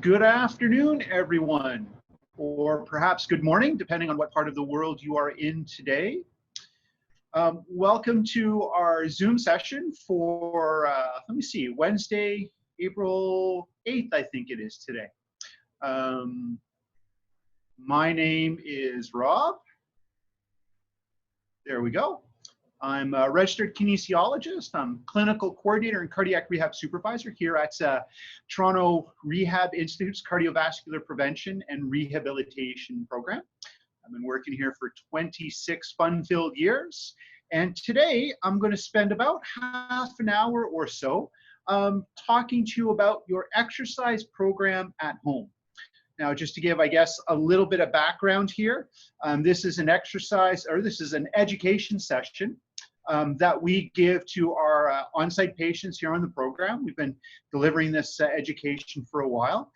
Good afternoon, everyone, or perhaps good morning, depending on what part of the world you are in today. Welcome to our Zoom session for, Wednesday, April 8th, I think it is today. My name is Rob. There we go. I'm a registered kinesiologist. I'm clinical coordinator and cardiac rehab supervisor here at Toronto Rehab Institute's Cardiovascular Prevention and Rehabilitation program. I've been working here for 26 fun-filled years. And today I'm going to spend about half an hour or so talking to you about your exercise program at home. Now, just to give, I guess, a little bit of background here, this is an education session that we give to our on-site patients here on the program. We've been delivering this education for a while.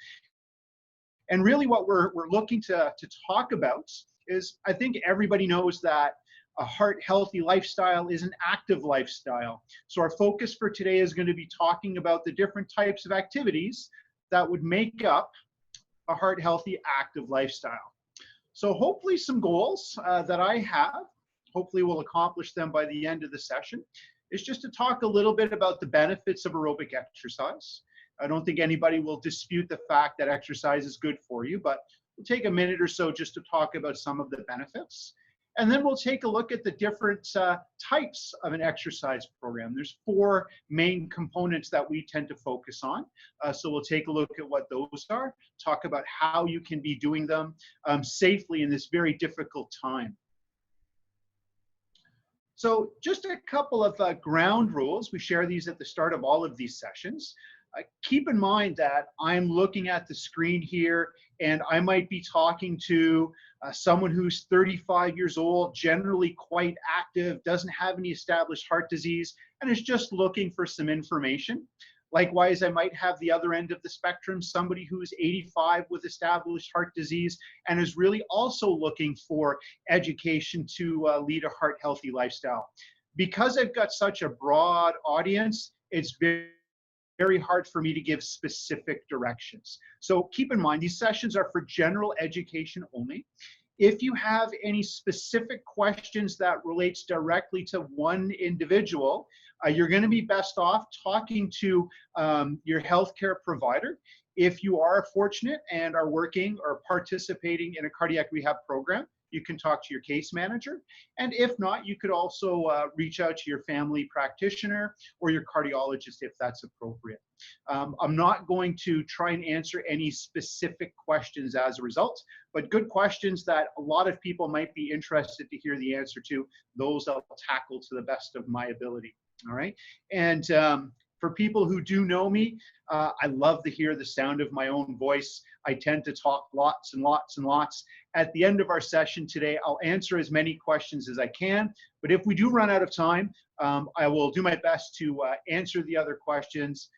And really what we're looking to talk about is, I think everybody knows that a heart-healthy lifestyle is an active lifestyle. So our focus for today is going to be talking about the different types of activities that would make up a heart-healthy active lifestyle. So hopefully some goals that I have, hopefully we'll accomplish them by the end of the session, is just to talk a little bit about the benefits of aerobic exercise. I don't think anybody will dispute the fact that exercise is good for you, but we'll take a minute or so just to talk about some of the benefits. And then we'll take a look at the different types of an exercise program. There's 4 main components that we tend to focus on. So we'll take a look at what those are, talk about how you can be doing them safely in this very difficult time. So just a couple of ground rules. We share these at the start of all of these sessions. Keep in mind that I'm looking at the screen here and I might be talking to someone who's 35 years old, generally quite active, doesn't have any established heart disease, and is just looking for some information. Likewise, I might have the other end of the spectrum, somebody who's 85 with established heart disease and is really also looking for education to lead a heart-healthy lifestyle. Because I've got such a broad audience, it's very hard for me to give specific directions. So keep in mind, these sessions are for general education only. If you have any specific questions that relates directly to one individual, you're going to be best off talking to your healthcare provider. If you are fortunate and are working or participating in a cardiac rehab program, you can talk to your case manager. And if not, you could also reach out to your family practitioner or your cardiologist if that's appropriate. I'm not going to try and answer any specific questions as a result, but good questions that a lot of people might be interested to hear the answer to, those I'll tackle to the best of my ability. All right. And for people who do know me, I love to hear the sound of my own voice. I tend to talk lots and lots and lots. At the end of our session today, I'll answer as many questions as I can. But if we do run out of time, I will do my best to answer the other questions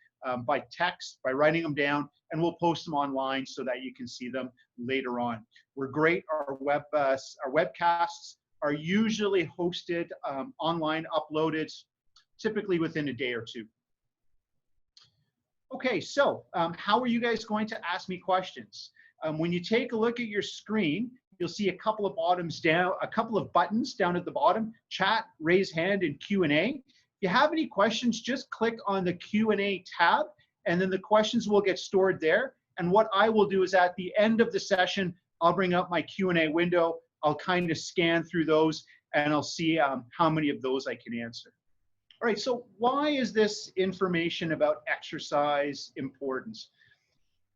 by text, by writing them down, and we'll post them online so that you can see them later on. We're great. Our webcasts are usually hosted online, uploaded, typically within a day or two. Okay, so how are you guys going to ask me questions? When you take a look at your screen, you'll see a couple of buttons down at the bottom: chat, raise hand, and Q&A. If you have any questions, just click on the Q&A tab, and then the questions will get stored there. And what I will do is at the end of the session, I'll bring up my Q&A window. I'll kind of scan through those, and I'll see how many of those I can answer. All right, so why is this information about exercise important?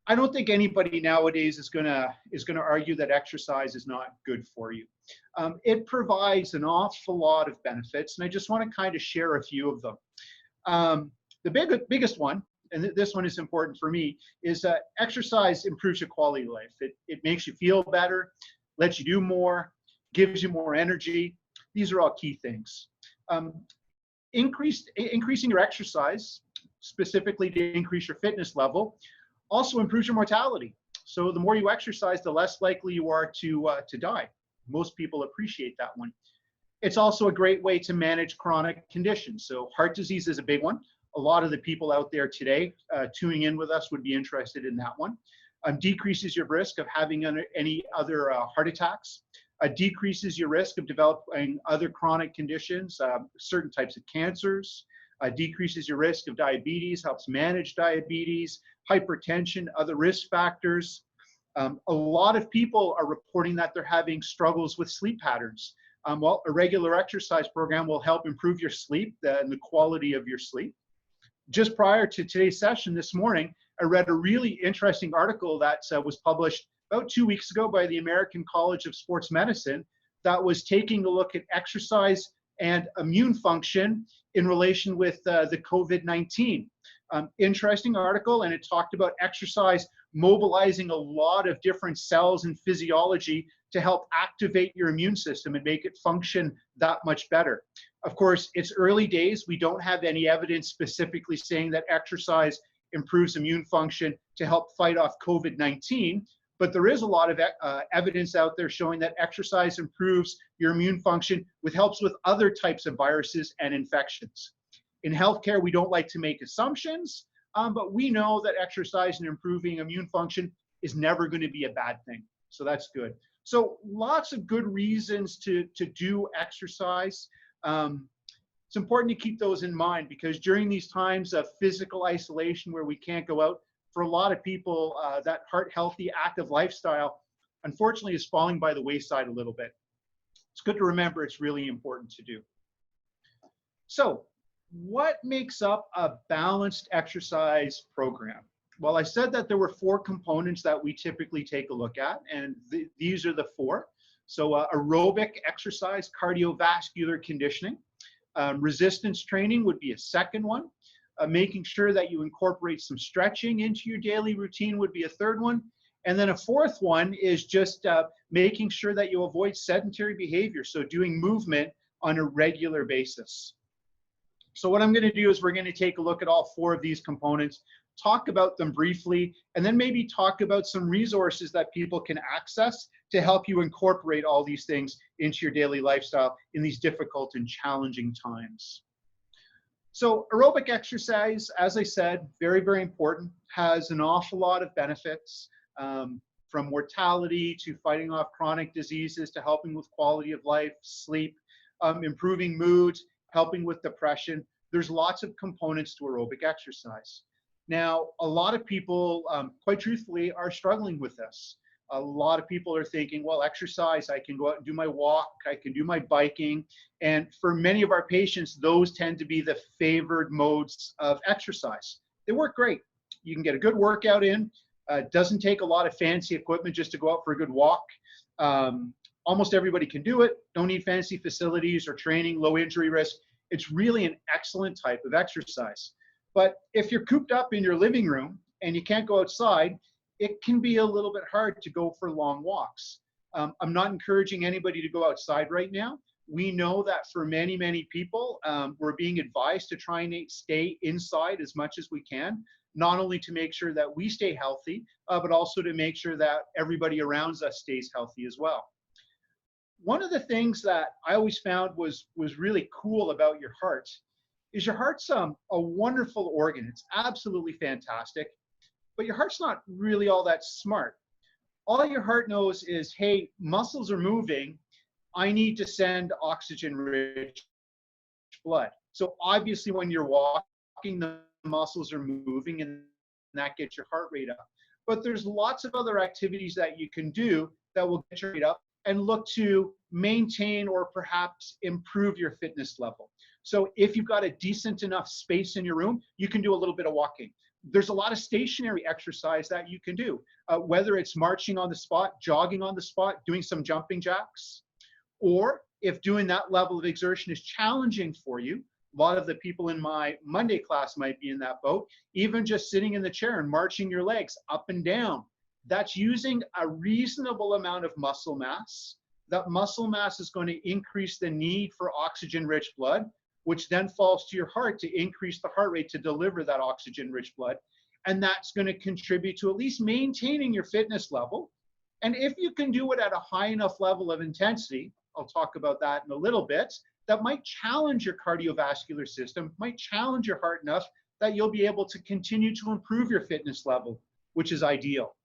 I don't think anybody nowadays is gonna argue that exercise is not good for you. It provides an awful lot of benefits, and I just want to kind of share a few of them. The biggest one, and this one is important for me, is exercise improves your quality of life. It makes you feel better, lets you do more, gives you more energy. These are all key things. Increasing your exercise, specifically to increase your fitness level, also improves your mortality. So the more you exercise, the less likely you are to die. Most people appreciate that one. It's also a great way to manage chronic conditions. So heart disease is a big one. A lot of the people out there today tuning in with us would be interested in that one. decreases your risk of having any other heart attacks, decreases your risk of developing other chronic conditions, certain types of cancers, decreases your risk of diabetes, helps manage diabetes, hypertension, other risk factors. A lot of people are reporting that they're having struggles with sleep patterns. Well, a regular exercise program will help improve your sleep and the quality of your sleep. Just prior to today's session this morning, I read a really interesting article that was published about 2 weeks ago by the American College of Sports Medicine that was taking a look at exercise and immune function in relation with the COVID-19. Interesting article, and it talked about exercise mobilizing a lot of different cells and physiology to help activate your immune system and make it function that much better. Of course, it's early days. We don't have any evidence specifically saying that exercise improves immune function to help fight off COVID-19, but there is a lot of evidence out there showing that exercise improves your immune function, which helps with other types of viruses and infections. In healthcare, we don't like to make assumptions, but we know that exercise and improving immune function is never going to be a bad thing. So that's good. So lots of good reasons to do exercise. It's important to keep those in mind because during these times of physical isolation where we can't go out, for a lot of people, that heart-healthy, active lifestyle, unfortunately, is falling by the wayside a little bit. It's good to remember it's really important to do. So what makes up a balanced exercise program? Well, I said that there were 4 components that we typically take a look at, and these are the 4. So aerobic exercise, cardiovascular conditioning, resistance training would be a second one. Making sure that you incorporate some stretching into your daily routine would be a third one. And then a fourth one is just making sure that you avoid sedentary behavior, so doing movement on a regular basis. So what I'm going to do is we're going to take a look at all 4 of these components, talk about them briefly, and then maybe talk about some resources that people can access to help you incorporate all these things into your daily lifestyle in these difficult and challenging times. So aerobic exercise, as I said, very, very important, has an awful lot of benefits, from mortality to fighting off chronic diseases to helping with quality of life, sleep, improving mood, helping with depression. There's lots of components to aerobic exercise. Now, a lot of people, quite truthfully, are struggling with this. A lot of people are thinking, well, exercise, I can go out and do my walk, I can do my biking. And for many of our patients, those tend to be the favored modes of exercise. They work great. You can get a good workout in. It doesn't take a lot of fancy equipment just to go out for a good walk. Almost everybody can do it. Don't need fancy facilities or training, low injury risk. It's really an excellent type of exercise. But if you're cooped up in your living room and you can't go outside, it can be a little bit hard to go for long walks. I'm not encouraging anybody to go outside right now. We know that for many, many people, we're being advised to try and stay inside as much as we can, not only to make sure that we stay healthy, but also to make sure that everybody around us stays healthy as well. One of the things that I always found was really cool about your heart is your heart's a wonderful organ. It's absolutely fantastic, but your heart's not really all that smart. All your heart knows is, hey, muscles are moving. I need to send oxygen-rich blood. So obviously when you're walking, the muscles are moving and that gets your heart rate up. But there's lots of other activities that you can do that will get your rate up and look to maintain or perhaps improve your fitness level. So if you've got a decent enough space in your room, you can do a little bit of walking. There's a lot of stationary exercise that you can do, whether it's marching on the spot, jogging on the spot, doing some jumping jacks, or if doing that level of exertion is challenging for you, a lot of the people in my Monday class might be in that boat, even just sitting in the chair and marching your legs up and down. That's using a reasonable amount of muscle mass. That muscle mass is going to increase the need for oxygen-rich blood, which then falls to your heart to increase the heart rate to deliver that oxygen-rich blood. And that's going to contribute to at least maintaining your fitness level. And if you can do it at a high enough level of intensity, I'll talk about that in a little bit, that might challenge your cardiovascular system, might challenge your heart enough that you'll be able to continue to improve your fitness level, which is ideal.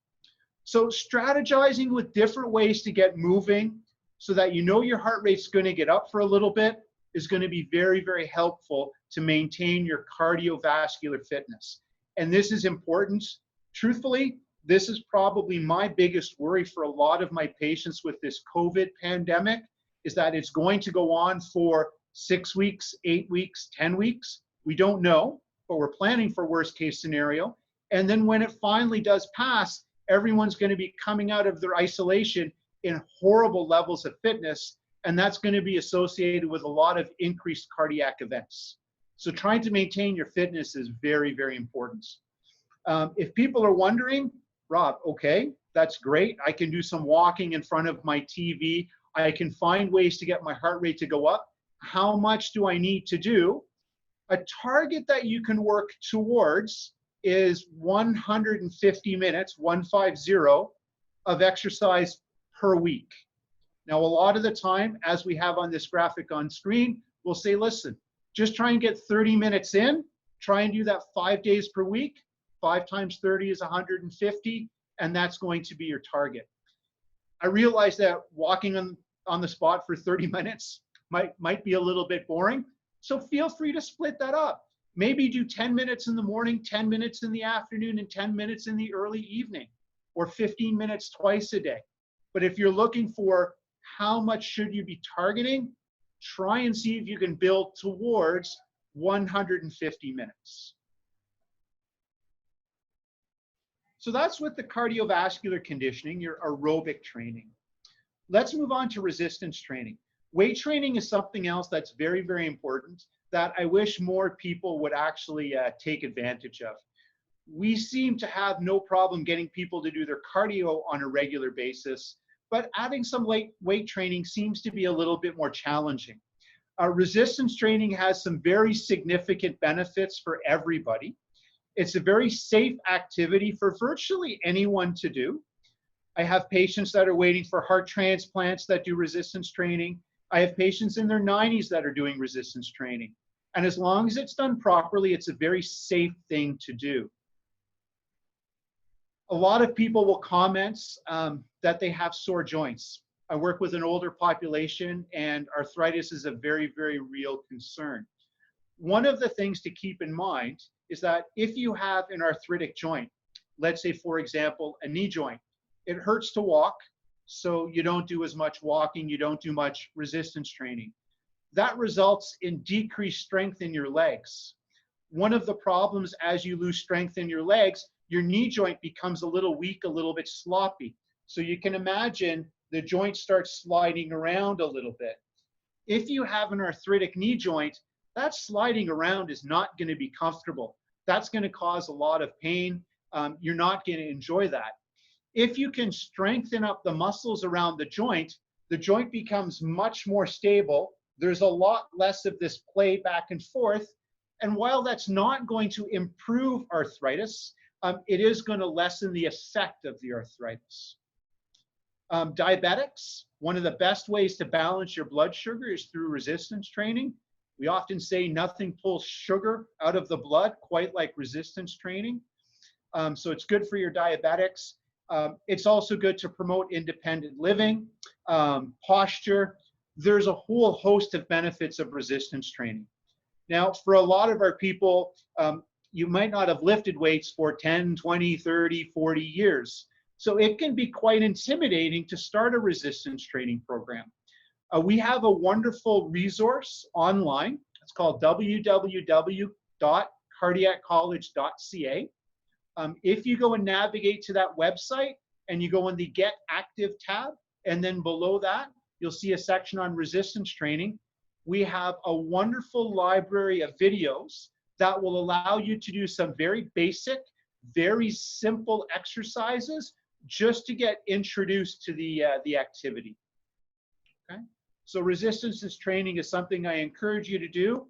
So strategizing with different ways to get moving so that you know your heart rate's going to get up for a little bit is going to be very, very helpful to maintain your cardiovascular fitness. And this is important. Truthfully, this is probably my biggest worry for a lot of my patients with this COVID pandemic, is that it's going to go on for 6 weeks, 8 weeks, 10 weeks. We don't know, but we're planning for worst case scenario. And then when it finally does pass, everyone's going to be coming out of their isolation in horrible levels of fitness, and that's going to be associated with a lot of increased cardiac events. So trying to maintain your fitness is very, very important. If people are wondering, Rob, okay, that's great. I can do some walking in front of my TV. I can find ways to get my heart rate to go up. How much do I need to do? A target that you can work towards is 150 minutes, 150, of exercise per week. Now, a lot of the time, as we have on this graphic on screen, we'll say, listen, just try and get 30 minutes in, try and do that 5 days per week. 5 times 30 is 150, and that's going to be your target. I realize that walking on the spot for 30 minutes might be a little bit boring, so feel free to split that up. Maybe do 10 minutes in the morning, 10 minutes in the afternoon, and 10 minutes in the early evening, or 15 minutes twice a day. But if you're looking for how much should you be targeting, try and see if you can build towards 150 minutes. So that's with the cardiovascular conditioning, your aerobic training. Let's move on to resistance training. Weight training is something else that's very, very important that I wish more people would actually take advantage of. We seem to have no problem getting people to do their cardio on a regular basis, but adding some weight training seems to be a little bit more challenging. Resistance training has some very significant benefits for everybody. It's a very safe activity for virtually anyone to do. I have patients that are waiting for heart transplants that do resistance training. I have patients in their 90s that are doing resistance training. And as long as it's done properly, it's a very safe thing to do. A lot of people will comment that they have sore joints. I work with an older population, and arthritis is a very, very real concern. One of the things to keep in mind is that if you have an arthritic joint, let's say, for example, a knee joint, it hurts to walk, so you don't do as much walking, you don't do much resistance training. That results in decreased strength in your legs. One of the problems as you lose strength in your legs, your knee joint becomes a little weak, a little bit sloppy. So you can imagine the joint starts sliding around a little bit. If you have an arthritic knee joint, that sliding around is not going to be comfortable. That's going to cause a lot of pain. You're not going to enjoy that. If you can strengthen up the muscles around the joint becomes much more stable. There's a lot less of this play back and forth. And while that's not going to improve arthritis, it is going to lessen the effect of the arthritis. Diabetics, one of the best ways to balance your blood sugar is through resistance training. We often say nothing pulls sugar out of the blood quite like resistance training. So it's good for your diabetics. It's also good to promote independent living, posture. There's a whole host of benefits of resistance training. Now, for a lot of our people, you might not have lifted weights for 10, 20, 30, 40 years. So it can be quite intimidating to start a resistance training program. We have a wonderful resource online. It's called www.cardiaccollege.ca. If you go and navigate to that website and you go in the Get Active tab, and then below that, you'll see a section on resistance training. We have a wonderful library of videos that will allow you to do some very basic, very simple exercises just to get introduced to the activity. Okay? So resistance training is something I encourage you to do.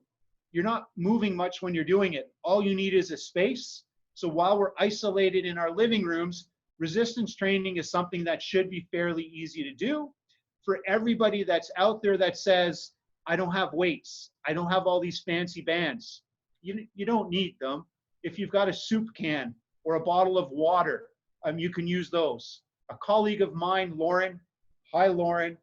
You're not moving much when you're doing it. All you need is a space. So while we're isolated in our living rooms, resistance training is something that should be fairly easy to do. For everybody that's out there that says, I don't have weights, I don't have all these fancy bands, you don't need them. If you've got a soup can or a bottle of water, you can use those. A colleague of mine, Lauren, hi Lauren,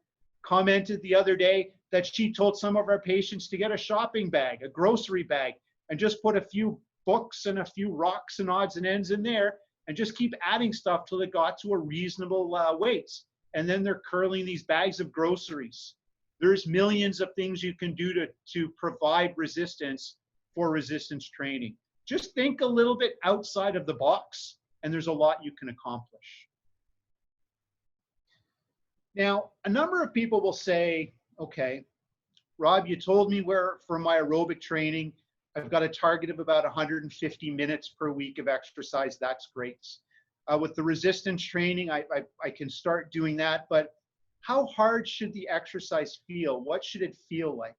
commented the other day that she told some of our patients to get a shopping bag, a grocery bag, and just put a few books and a few rocks and odds and ends in there and just keep adding stuff till it got to a reasonable weight. And then they're curling these bags of groceries. There's millions of things you can do to provide resistance for resistance training. Just think a little bit outside of the box, and there's a lot you can accomplish. Now, a number of people will say, okay, Rob, you told me where for my aerobic training, I've got a target of about 150 minutes per week of exercise. That's great. With the resistance training, I can start doing that, but how hard should the exercise feel? What should it feel like?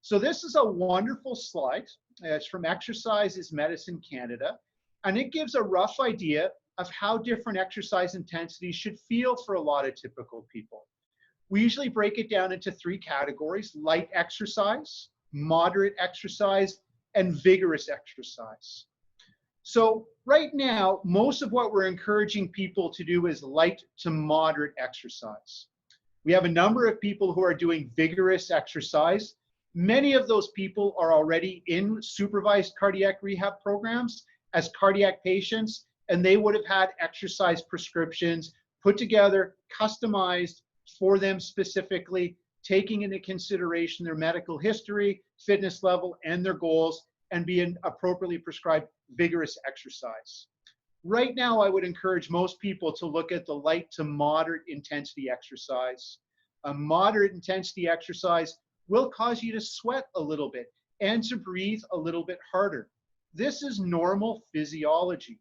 So this is a wonderful slide. It's from Exercise is Medicine Canada, and it gives a rough idea of how different exercise intensities should feel for a lot of typical people. We usually break it down into 3 categories: light exercise, moderate exercise, and vigorous exercise. So right now, most of what we're encouraging people to do is light to moderate exercise. We have a number of people who are doing vigorous exercise. Many of those people are already in supervised cardiac rehab programs as cardiac patients, and they would have had exercise prescriptions put together, customized for them specifically, taking into consideration their medical history, fitness level, and their goals, and being appropriately prescribed vigorous exercise. Right now, I would encourage most people to look at the light to moderate intensity exercise. A moderate intensity exercise will cause you to sweat a little bit and to breathe a little bit harder. This is normal physiology.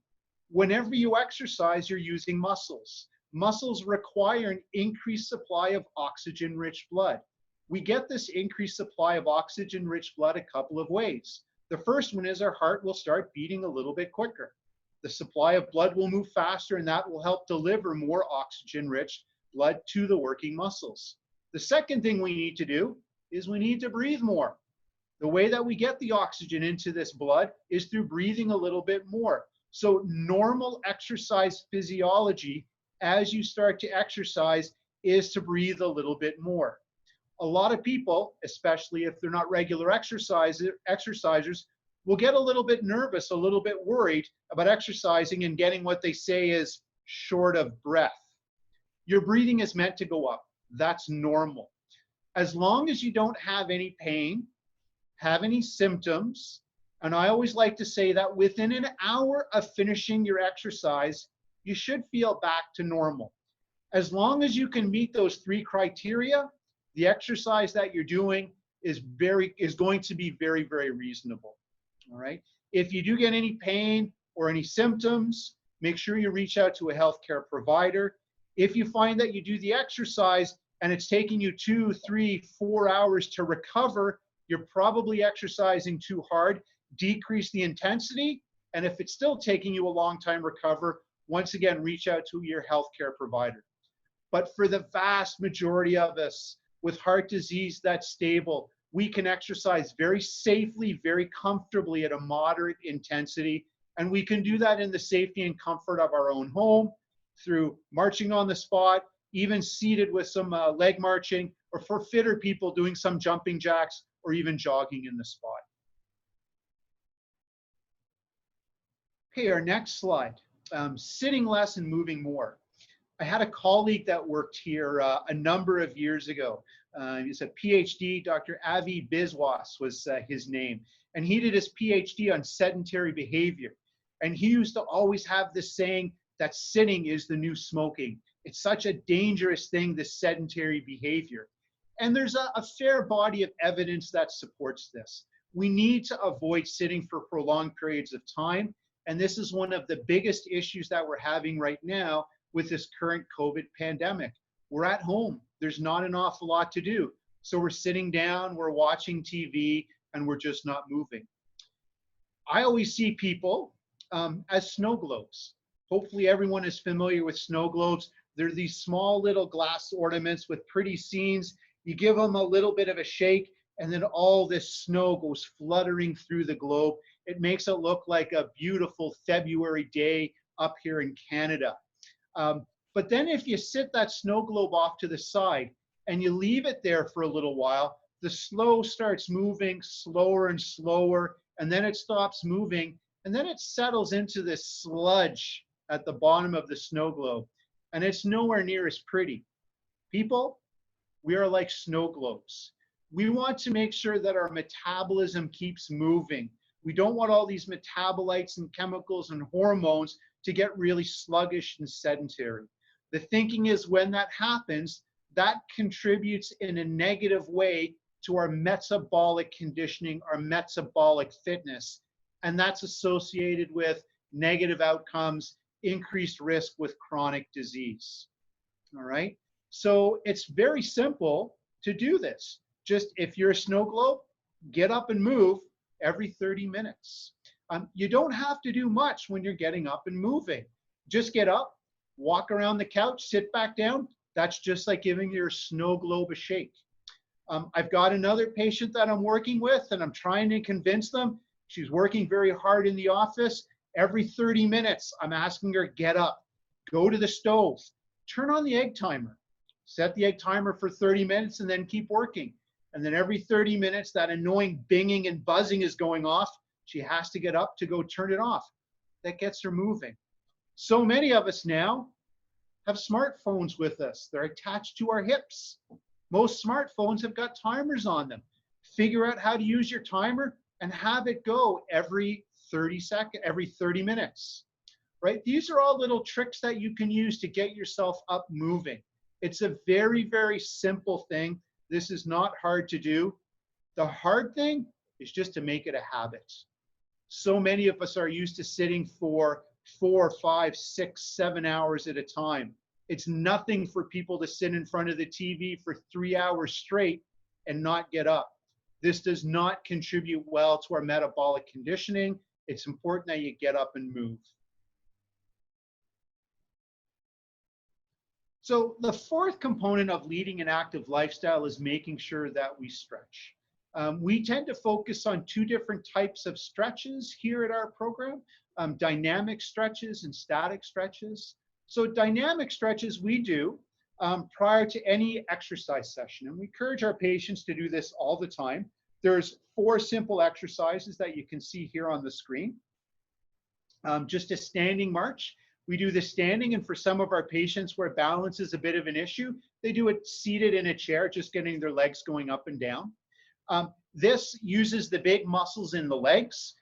Whenever you exercise, you're using muscles. Muscles require an increased supply of oxygen-rich blood. We get this increased supply of oxygen-rich blood a couple of ways. The first one is our heart will start beating a little bit quicker. The supply of blood will move faster, and that will help deliver more oxygen-rich blood to the working muscles. The second thing we need to do is we need to breathe more. The way that we get the oxygen into this blood is through breathing a little bit more. So normal exercise physiology as you start to exercise is to breathe a little bit more. A lot of people, especially if they're not regular exercisers, will get a little bit nervous, a little bit worried about exercising and getting what they say is short of breath. Your breathing is meant to go up. That's normal. As long as you don't have any pain, have any symptoms, and I always like to say that within an hour of finishing your exercise, you should feel back to normal. As long as you can meet those 3 criteria, the exercise that you're doing is going to be very, very reasonable. All right. If you do get any pain or any symptoms, make sure you reach out to a healthcare provider. If you find that you do the exercise and it's taking you 2, 3, 4 hours to recover, you're probably exercising too hard. Decrease the intensity. And if it's still taking you a long time to recover, once again, reach out to your healthcare provider. But for the vast majority of us with heart disease that's stable, we can exercise very safely, very comfortably at a moderate intensity. And we can do that in the safety and comfort of our own home through marching on the spot, even seated with some leg marching, or for fitter people doing some jumping jacks or even jogging in the spot. Okay, our next slide, sitting less and moving more. I had a colleague that worked here a number of years ago. He's a PhD, Dr. Avi Biswas was his name. And he did his PhD on sedentary behavior. And he used to always have this saying that sitting is the new smoking. It's such a dangerous thing, this sedentary behavior. And there's a fair body of evidence that supports this. We need to avoid sitting for prolonged periods of time. And this is one of the biggest issues that we're having right now with this current COVID pandemic. We're at home. There's not an awful lot to do. So we're sitting down, we're watching TV, and we're just not moving. I always see people as snow globes. Hopefully everyone is familiar with snow globes. They're these small little glass ornaments with pretty scenes. You give them a little bit of a shake, and then all this snow goes fluttering through the globe. It makes it look like a beautiful February day up here in Canada. But then if you sit that snow globe off to the side and you leave it there for a little while, the snow starts moving slower and slower, and then it stops moving, and then it settles into this sludge at the bottom of the snow globe, and it's nowhere near as pretty. People, we are like snow globes. We want to make sure that our metabolism keeps moving. We don't want all these metabolites and chemicals and hormones to get really sluggish and sedentary. The thinking is when that happens, that contributes in a negative way to our metabolic conditioning, our metabolic fitness. And that's associated with negative outcomes, increased risk with chronic disease. All right. So it's very simple to do this. Just if you're a snow globe, get up and move every 30 minutes. You don't have to do much when you're getting up and moving. Just get up, walk around the couch, sit back down. That's just like giving your snow globe a shake. I've got another patient that I'm working with, and I'm trying to convince them. She's working very hard in the office. Every 30 minutes, I'm asking her, get up, go to the stove, turn on the egg timer, set the egg timer for 30 minutes, and then keep working. And then every 30 minutes, that annoying binging and buzzing is going off. She has to get up to go turn it off. That gets her moving. So many of us now have smartphones with us. They're attached to our hips. Most smartphones have got timers on them. Figure out how to use your timer and have it go every 30 seconds, every 30 minutes, right? These are all little tricks that you can use to get yourself up moving. It's a very, very simple thing. This is not hard to do. The hard thing is just to make it a habit. So many of us are used to sitting for 4, 5, 6, 7 hours at a time. It's nothing for people to sit in front of the TV for 3 hours straight and not get up. This does not contribute well to our metabolic conditioning. It's important that you get up and move. So the fourth component of leading an active lifestyle is making sure that we stretch. We tend to focus on two different types of stretches here at our program, dynamic stretches and static stretches. So dynamic stretches we do prior to any exercise session, and we encourage our patients to do this all the time. There's 4 simple exercises that you can see here on the screen. Just a standing march. We do the standing, and for some of our patients where balance is a bit of an issue, they do it seated in a chair, just getting their legs going up and down. This uses the big muscles in the legs,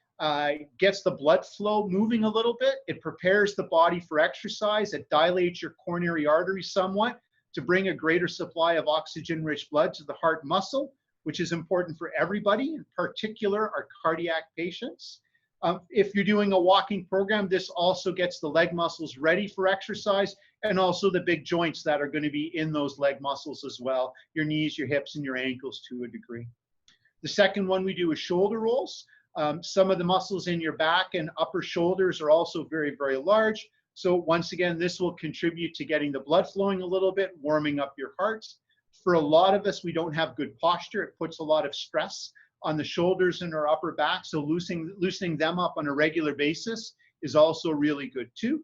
gets the blood flow moving a little bit. It prepares the body for exercise. It dilates your coronary arteries somewhat to bring a greater supply of oxygen-rich blood to the heart muscle, which is important for everybody, in particular our cardiac patients. If you're doing a walking program, this also gets the leg muscles ready for exercise, and also the big joints that are going to be in those leg muscles as well, your knees, your hips, and your ankles to a degree. The second one we do is shoulder rolls. Some of the muscles in your back and upper shoulders are also very, very large. So once again, this will contribute to getting the blood flowing a little bit, warming up your heart. For a lot of us, we don't have good posture. It puts a lot of stress on the shoulders and our upper back. So loosening them up on a regular basis is also really good too.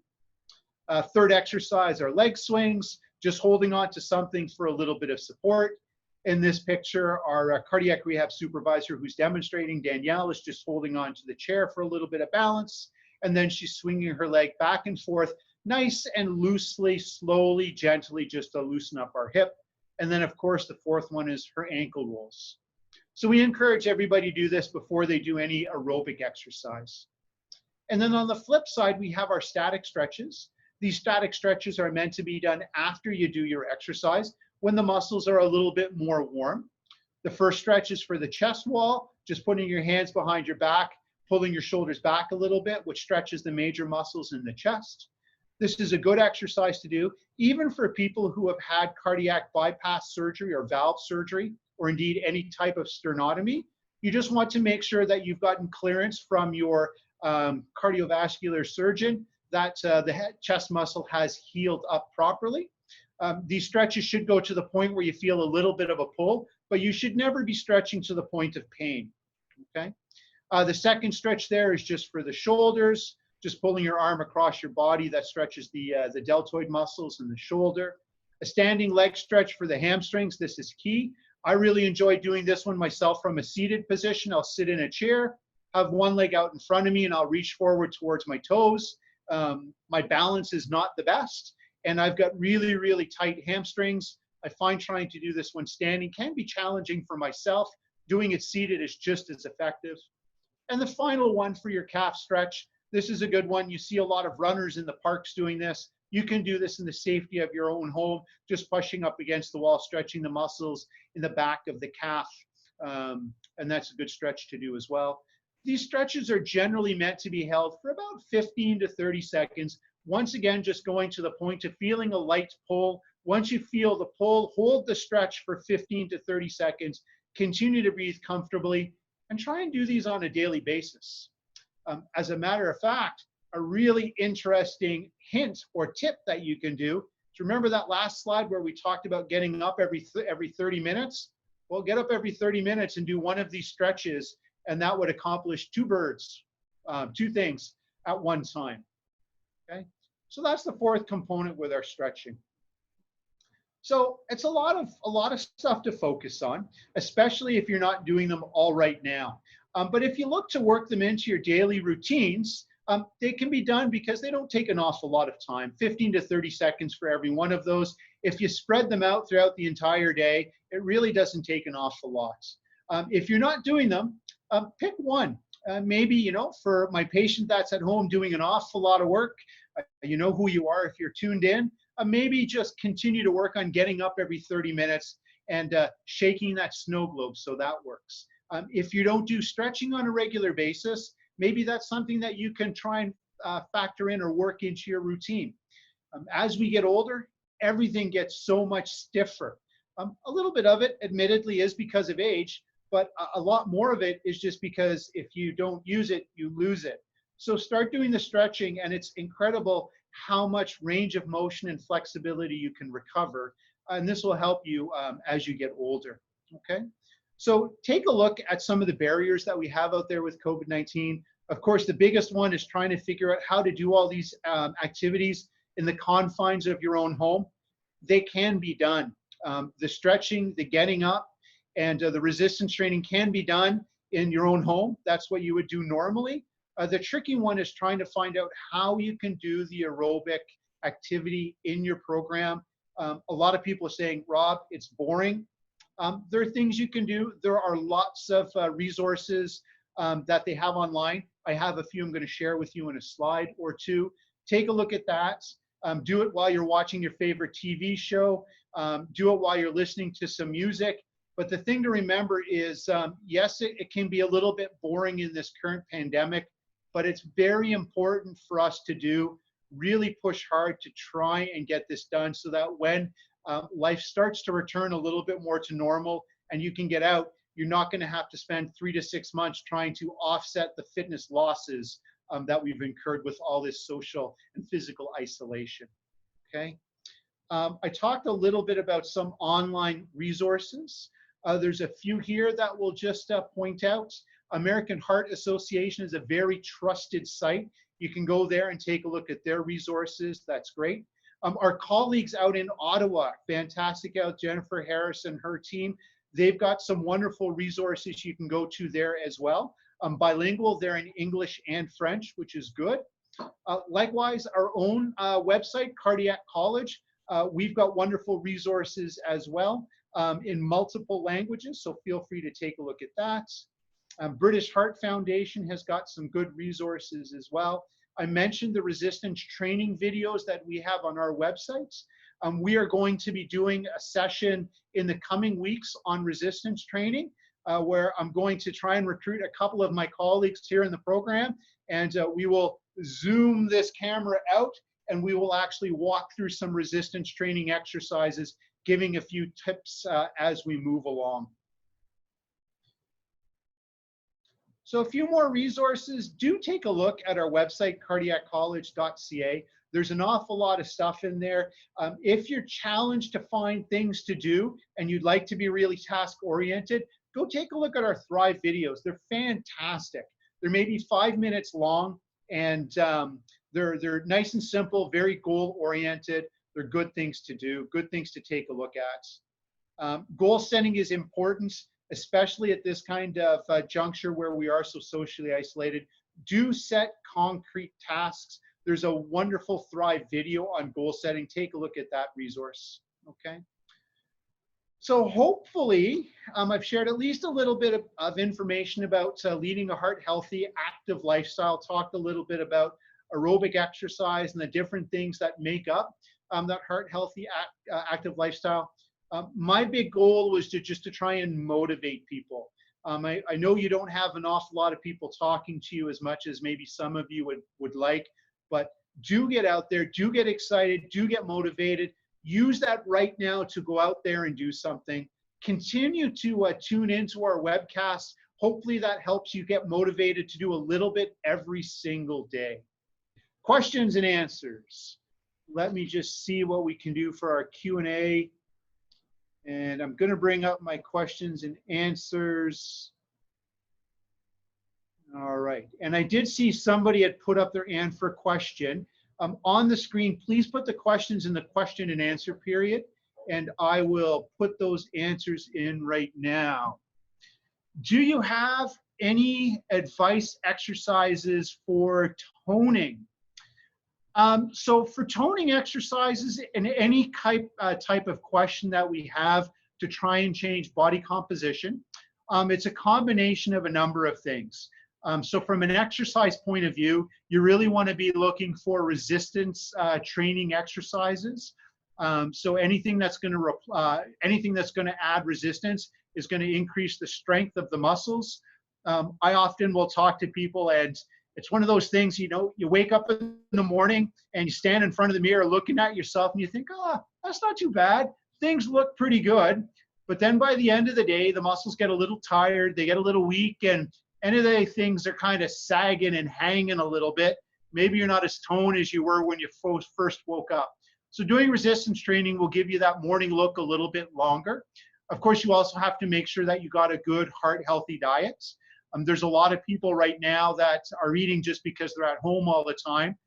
Third exercise are leg swings, just holding on to something for a little bit of support. In this picture, our cardiac rehab supervisor who's demonstrating, Danielle, is just holding on to the chair for a little bit of balance. And then she's swinging her leg back and forth, nice and loosely, slowly, gently, just to loosen up our hip. And then of course, the fourth one is her ankle rolls. So we encourage everybody to do this before they do any aerobic exercise. And then on the flip side, we have our static stretches. These static stretches are meant to be done after you do your exercise, when the muscles are a little bit more warm. The first stretch is for the chest wall, just putting your hands behind your back, pulling your shoulders back a little bit, which stretches the major muscles in the chest. This is a good exercise to do, even for people who have had cardiac bypass surgery or valve surgery, or indeed any type of sternotomy. You just want to make sure that you've gotten clearance from your cardiovascular surgeon that the chest muscle has healed up properly. These stretches should go to the point where you feel a little bit of a pull, but you should never be stretching to the point of pain, okay? The second stretch there is just for the shoulders. just pulling your arm across your body. That stretches the deltoid muscles in the shoulder. A standing leg stretch for the hamstrings. This is key. I really enjoy doing this one myself from a seated position. I'll sit in a chair, have one leg out in front of me, and I'll reach forward towards my toes. My balance is not the best, and I've got really, really tight hamstrings. I find trying to do this when standing can be challenging for myself. Doing it seated is just as effective. And the final one for your calf stretch. This is a good one. You see a lot of runners in the parks doing this. You can do this in the safety of your own home, just pushing up against the wall, stretching the muscles in the back of the calf. And that's a good stretch to do as well. These stretches are generally meant to be held for about 15 to 30 seconds. Once again, just going to the point of feeling a light pull. Once you feel the pull, hold the stretch for 15 to 30 seconds. Continue to breathe comfortably and try and do these on a daily basis. As a matter of fact, a really interesting hint or tip that you can do. Do you remember that last slide where we talked about getting up every 30 minutes? Well, get up every 30 minutes and do one of these stretches, and that would accomplish two things at one time. Okay, so that's the fourth component with our stretching. So it's a lot of stuff to focus on, especially if you're not doing them all right now. But if you look to work them into your daily routines, they can be done because they don't take an awful lot of time, 15 to 30 seconds for every one of those. If you spread them out throughout the entire day, it really doesn't take an awful lot. If you're not doing them, pick one. Maybe, you know, for my patient that's at home doing an awful lot of work, you know who you are if you're tuned in. Maybe just continue to work on getting up every 30 minutes and shaking that snow globe, so that works. If you don't do stretching on a regular basis, maybe that's something that you can try and factor in or work into your routine. As we get older, everything gets so much stiffer. A little bit of it, admittedly, is because of age, but a lot more of it is just because if you don't use it, you lose it. So start doing the stretching, and it's incredible how much range of motion and flexibility you can recover. And this will help you as you get older, okay? So take a look at some of the barriers that we have out there with COVID-19. Of course, the biggest one is trying to figure out how to do all these activities in the confines of your own home. They can be done. The stretching, the getting up, and the resistance training can be done in your own home. That's what you would do normally. The tricky one is trying to find out how you can do the aerobic activity in your program. A lot of people are saying, Rob, it's boring. There are things you can do. There are lots of resources that they have online. I have a few I'm going to share with you in a slide or two. Take a look at that. Do it while you're watching your favorite TV show. Do it while you're listening to some music. But the thing to remember is, yes, it can be a little bit boring in this current pandemic, but it's very important for us to do, really push hard to try and get this done so that when life starts to return a little bit more to normal and you can get out, you're not going to have to spend 3 to 6 months trying to offset the fitness losses that we've incurred with all this social and physical isolation, okay? I talked a little bit about some online resources. There's a few here that we'll just point out. American Heart Association is a very trusted site. You can go there and take a look at their resources. That's great. Our colleagues out in Ottawa, fantastic out, Jennifer Harris and her team. They've got some wonderful resources you can go to there as well. Bilingual, they're in English and French, which is good. Likewise, our own website, Cardiac College, we've got wonderful resources as well in multiple languages, so feel free to take a look at that. British Heart Foundation has got some good resources as well. I mentioned the resistance training videos that we have on our websites. We are going to be doing a session in the coming weeks on resistance training, where I'm going to try and recruit a couple of my colleagues here in the program, and we will zoom this camera out and we will actually walk through some resistance training exercises, giving a few tips as we move along. So a few more resources. Do take a look at our website, cardiaccollege.ca. There's an awful lot of stuff in there. If you're challenged to find things to do and you'd like to be really task-oriented, go take a look at our Thrive videos. They're fantastic. They're maybe 5 minutes long, And they're nice and simple, very goal oriented. They're good things to do, good things to take a look at. Goal setting is important, especially at this kind of juncture where we are so socially isolated. Do set concrete tasks. There's a wonderful Thrive video on goal setting. Take a look at that resource, okay? So hopefully, I've shared at least a little bit of information about leading a heart-healthy, active lifestyle, talked a little bit about aerobic exercise and the different things that make up that heart-healthy, active lifestyle. My big goal was to try and motivate people. I know you don't have an awful lot of people talking to you as much as maybe some of you would like, but do get out there, do get excited, do get motivated. Use that right now to go out there and do something. Continue to tune into our webcasts. Hopefully that helps you get motivated to do a little bit every single day. Questions and answers. Let me just see what we can do for our Q&A. And I'm going to bring up my questions and answers. All right. And I did see somebody had put up their hand for question. On the screen, please put the questions in the question and answer period, and I will put those answers in right now. Do you have any advice exercises for toning? So for toning exercises and any type of question that we have to try and change body composition, it's a combination of a number of things. So from an exercise point of view, you really want to be looking for resistance training exercises. So anything that's going to add resistance is going to increase the strength of the muscles. I often will talk to people, and it's one of those things, you know, you wake up in the morning and you stand in front of the mirror looking at yourself and you think, oh, that's not too bad. Things look pretty good. But then by the end of the day, the muscles get a little tired, they get a little weak, and any of the things are kind of sagging and hanging a little bit. Maybe you're not as toned as you were when you first woke up. So doing resistance training will give you that morning look a little bit longer. Of course, you also have to make sure that you got a good heart-healthy diet. There's a lot of people right now that are eating just because they're at home all the time.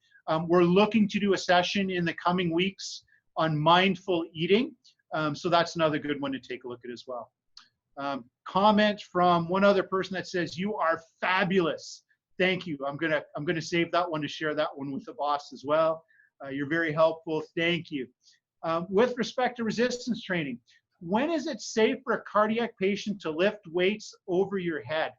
We're looking to do a session in the coming weeks on mindful eating. So that's another good one to take a look at as well. Comment from one other person that says, "You are fabulous." Thank you. I'm gonna save that one to share that one with the boss as well. You're very helpful. Thank you. With respect to resistance training, when is it safe for a cardiac patient to lift weights over your head?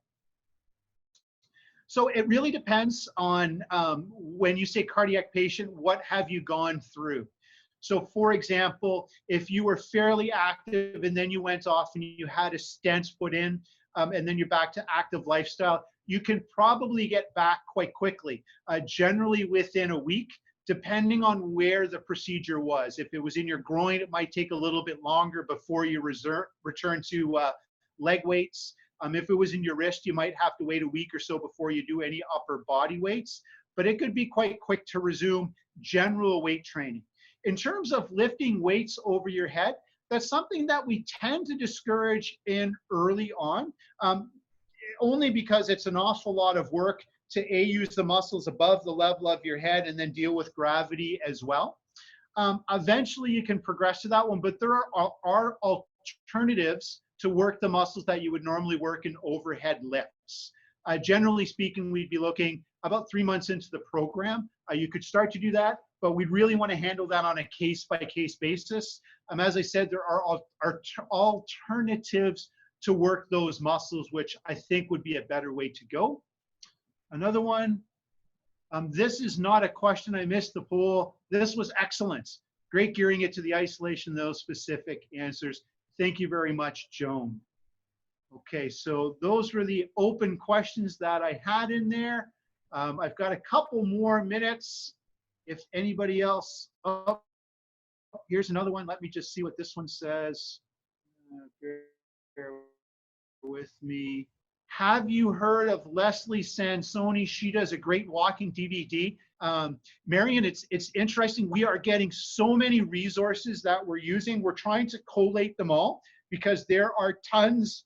So it really depends on when you say cardiac patient, what have you gone through? So for example, if you were fairly active and then you went off and you had a stent put in and then you're back to active lifestyle, you can probably get back quite quickly, generally within a week, depending on where the procedure was. If it was in your groin, it might take a little bit longer before you return to leg weights. If it was in your wrist, you might have to wait a week or so before you do any upper body weights, but it could be quite quick to resume general weight training. In terms of lifting weights over your head, that's something that we tend to discourage in early on, only because it's an awful lot of work to use the muscles above the level of your head and then deal with gravity as well. Eventually you can progress to that one, but there are alternatives to work the muscles that you would normally work in overhead lifts. Generally speaking, we'd be looking about 3 months into the program. You could start to do that, but we'd really want to handle that on a case-by-case basis. As I said, there are alternatives to work those muscles, which I think would be a better way to go. Another one, this is not a question. I missed the poll. This was excellent. Great gearing it to the isolation, those specific answers. Thank you very much, Joan. Okay, so those were the open questions that I had in there. I've got a couple more minutes. If anybody else, oh, here's another one. Let me just see what this one says. Bear with me. Have you heard of Leslie Sansoni? She does a great walking DVD. Marion, it's interesting. We are getting so many resources that we're using. We're trying to collate them all because there are tons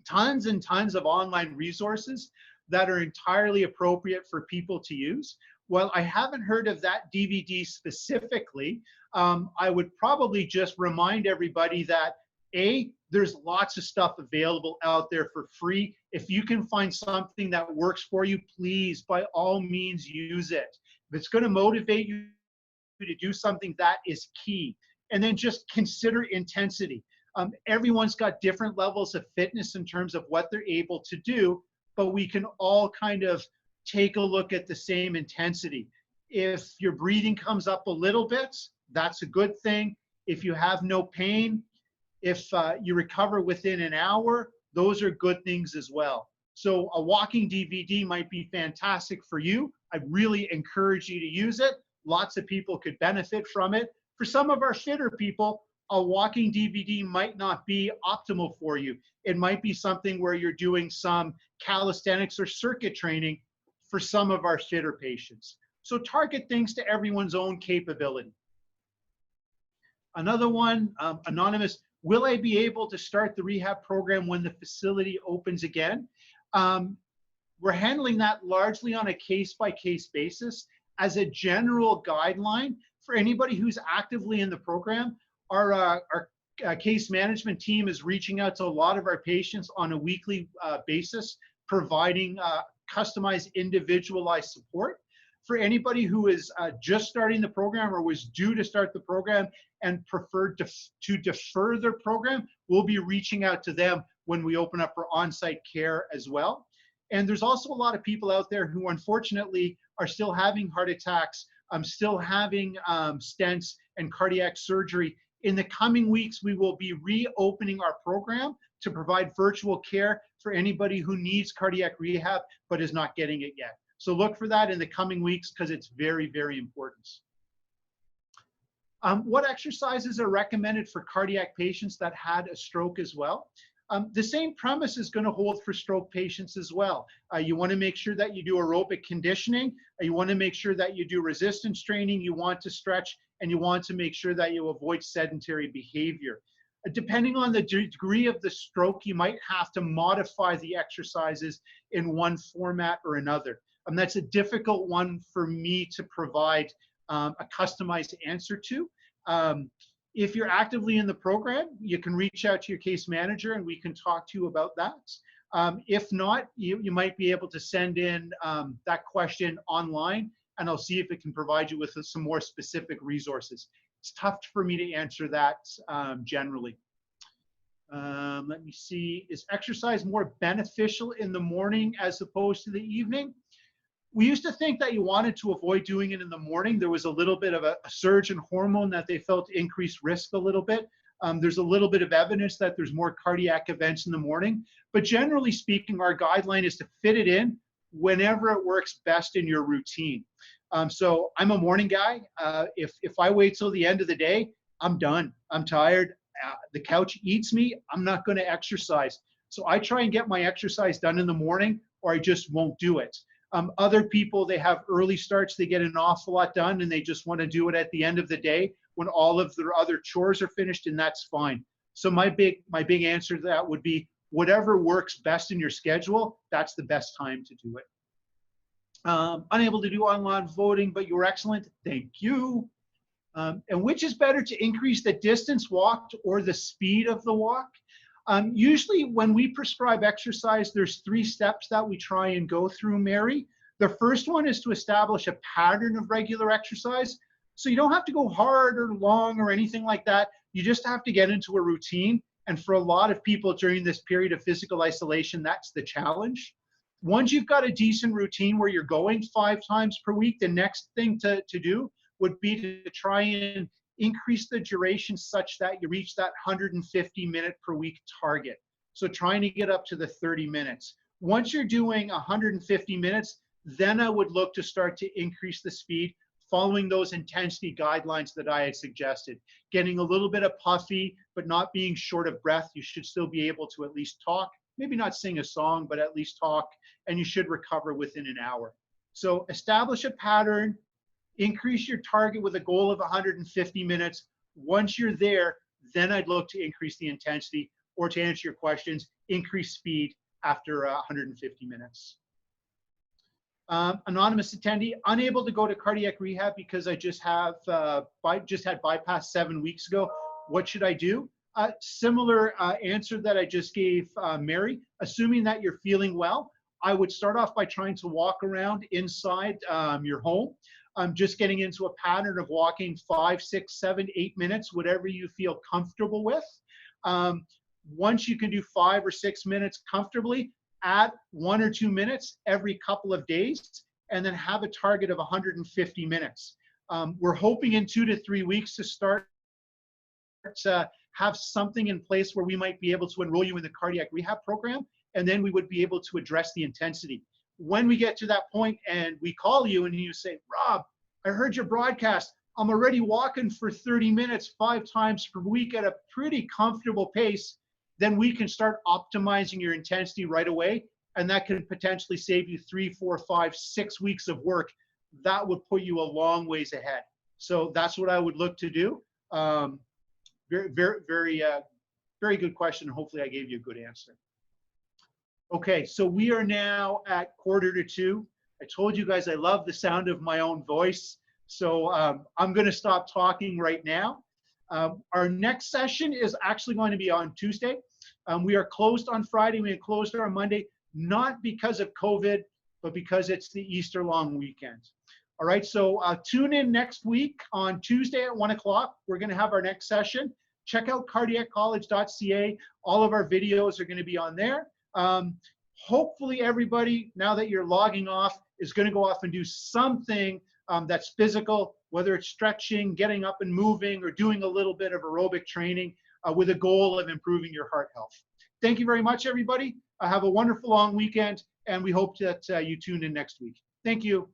and tons of online resources. that are entirely appropriate for people to use. Well, I haven't heard of that DVD specifically. I would probably just remind everybody that there's lots of stuff available out there for free. If you can find something that works for you, please, by all means, use it. If it's going to motivate you to do something, that is key. And then just consider intensity. Everyone's got different levels of fitness in terms of what they're able to do, but we can all kind of take a look at the same intensity. If your breathing comes up a little bit, that's a good thing. If you have no pain, if you recover within an hour, those are good things as well. So a walking DVD might be fantastic for you. I really encourage you to use it. Lots of people could benefit from it. For some of our fitter people, a walking DVD might not be optimal for you. It might be something where you're doing some calisthenics or circuit training for some of our fitter patients. So target things to everyone's own capability. Another one, anonymous, will I be able to start the rehab program when the facility opens again? We're handling that largely on a case-by-case basis. As a general guideline, for anybody who's actively in the program, our case management team is reaching out to a lot of our patients on a weekly basis, providing customized, individualized support. For anybody who is just starting the program or was due to start the program and preferred to defer their program, we'll be reaching out to them when we open up for on-site care as well. And there's also a lot of people out there who unfortunately are still having heart attacks, still having stents and cardiac surgery. In the coming weeks, we will be reopening our program to provide virtual care for anybody who needs cardiac rehab but is not getting it yet. So look for that in the coming weeks because it's very, very important. What exercises are recommended for cardiac patients that had a stroke as well? The same premise is going to hold for stroke patients as well. You want to make sure that you do aerobic conditioning. You want to make sure that you do resistance training. You want to stretch, and you want to make sure that you avoid sedentary behavior. Depending on the degree of the stroke, you might have to modify the exercises in one format or another. That's a difficult one for me to provide a customized answer to. If you're actively in the program, you can reach out to your case manager and we can talk to you about that. If not, you might be able to send in that question online and I'll see if it can provide you with some more specific resources. It's tough for me to answer that generally. Let me see, is exercise more beneficial in the morning as opposed to the evening? We used to think that you wanted to avoid doing it in the morning. There was a little bit of a surge in hormone that they felt increased risk a little bit. There's a little bit of evidence that there's more cardiac events in the morning. But generally speaking, our guideline is to fit it in whenever it works best in your routine. So I'm a morning guy. If I wait till the end of the day, I'm done. I'm tired. The couch eats me. I'm not going to exercise. So I try and get my exercise done in the morning or I just won't do it. Other people, they have early starts, they get an awful lot done and they just want to do it at the end of the day when all of their other chores are finished, and that's fine. So my big answer to that would be whatever works best in your schedule, that's the best time to do it. Unable to do online voting, but you were excellent. Thank you. And which is better, to increase the distance walked or the speed of the walk? Usually when we prescribe exercise, there's 3 steps that we try and go through, Mary. The first one is to establish a pattern of regular exercise. So you don't have to go hard or long or anything like that. You just have to get into a routine. And for a lot of people during this period of physical isolation, that's the challenge. Once you've got a decent routine where you're going 5 times per week, the next thing to do would be to try and increase the duration such that you reach that 150-minute per week target. So trying to get up to the 30 minutes. Once you're doing 150 minutes, then I would look to start to increase the speed following those intensity guidelines that I had suggested. Getting a little bit of puffy, but not being short of breath. You should still be able to at least talk, maybe not sing a song, but at least talk, and you should recover within an hour. So establish a pattern, increase your target with a goal of 150 minutes. Once you're there, then I'd look to increase the intensity, or to answer your questions, increase speed after 150 minutes. Anonymous attendee, unable to go to cardiac rehab because I just had bypass 7 weeks ago. What should I do? Similar answer that I just gave Mary. Assuming that you're feeling well, I would start off by trying to walk around inside your home. Just getting into a pattern of walking 5, 6, 7, 8 minutes, whatever you feel comfortable with. Once you can do 5 or 6 minutes comfortably, add 1 or 2 minutes every couple of days, and then have a target of 150 minutes. We're hoping in 2 to 3 weeks to start to have something in place where we might be able to enroll you in the cardiac rehab program, and then we would be able to address the intensity. When we get to that point and we call you and you say, Rob, I heard your broadcast. I'm already walking for 30 minutes 5 times per week at a pretty comfortable pace, then we can start optimizing your intensity right away. And that can potentially save you 3, 4, 5, 6 weeks of work. That would put you a long ways ahead. So that's what I would look to do. Very good question. Hopefully I gave you a good answer. Okay, so we are now at 1:45. I told you guys I love the sound of my own voice. So I'm going to stop talking right now. Our next session is actually going to be on Tuesday. We are closed on Friday. We are closed on Monday, not because of COVID, but because it's the Easter long weekend. All right, so tune in next week on Tuesday at 1 o'clock. We're going to have our next session. Check out cardiaccollege.ca. All of our videos are going to be on there. Hopefully everybody, now that you're logging off, is going to go off and do something that's physical, whether it's stretching, getting up and moving, or doing a little bit of aerobic training with a goal of improving your heart health. Thank you very much, everybody. Have a wonderful long weekend, and we hope that you tune in next week. Thank you.